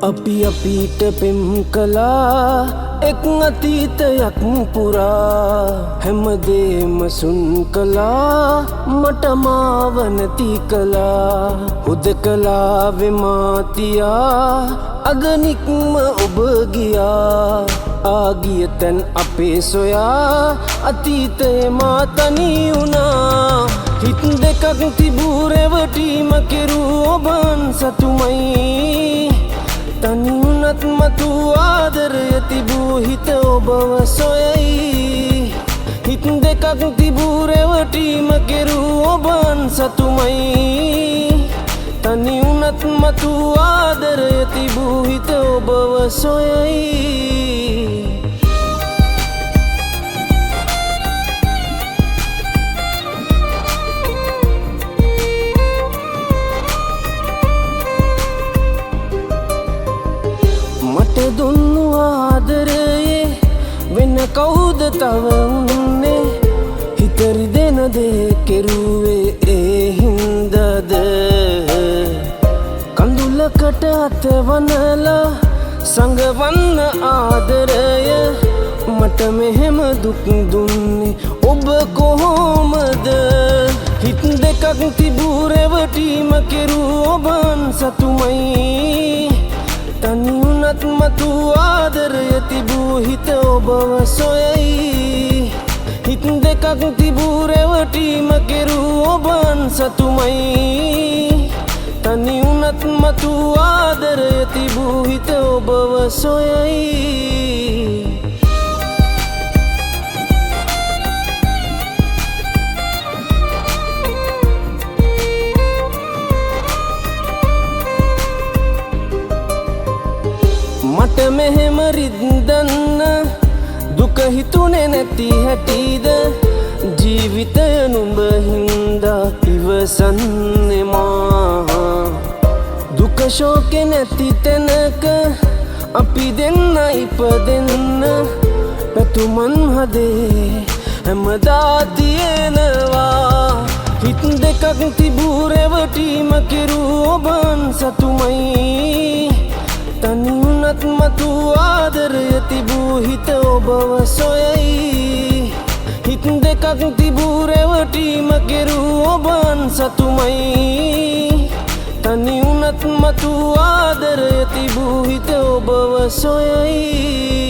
අපි අපිට පෙම් කළා එක් අතීතයක් පුරා හැමදේම සුන් කළා මට මාව නැති කළා හුදකලාවේ මාතියා අද නික්ම ඔබ ගියා ආගිය තැන් අපේ සොයා අතීතයේ මා තනි වුණා හිත් දෙකක් තිබූ රැවටීම කෙරූ ඔබන් සතුමයි තනි වුණත් මතු ආදරය තිබූ හිත ඔබව සොයයි හිත් දෙකක් තිබූ රැවටීම කෙරූ ඔබන් සතුමයි තනි වුණත් මතු ආදරය තිබූ හිත ඔබව සොයයි මට දුන්නු ආදරයේ වෙන කවුද තව උන්නේ හිතරි දෙන දේ කෙරුවේ ඒ හින්දද කඳුලකට අතවනලා සංගවන්න ආදරය මට මෙහෙම දුක් දුන්නේ ඔබ කොහොමද හිත් දෙකක් තිබූ රැවටීම කෙරූ ඔබන් සතුමයි තනි වුණත් මතු ආදරය තිබූ හිත ඔබව සොයයි හිත් දෙකක් තිබූ රැවටීම කෙරූ ඔබන් සතුමයි තනි වුණත් මතු ආදරය තිබූ හිත ඔබව සොයයි මට මෙහෙම රිද්දන්න දුක හිතුනේ නැති හැටිද ජීවිතය නුඹ හින්දා ඉවසන්නේ මා දුක ශෝකේ නැති තැනක අපි දෙන්න ඉපදෙන්න පැතුමන් හදේ හැමදා තියෙනවා හිත් දෙකක් තිබූ රැවටීම කෙරූ ඔබන් සතුමයි තනි වුණත් මතු ආදරය තිබූ හිත ඔබව සොයයි හිත් දෙකක් තිබූ රැවටීම කෙරූ ඔබන් සතුමයි තනි වුණත් මතු ආදරය තිබූ හිත ඔබව සොයයි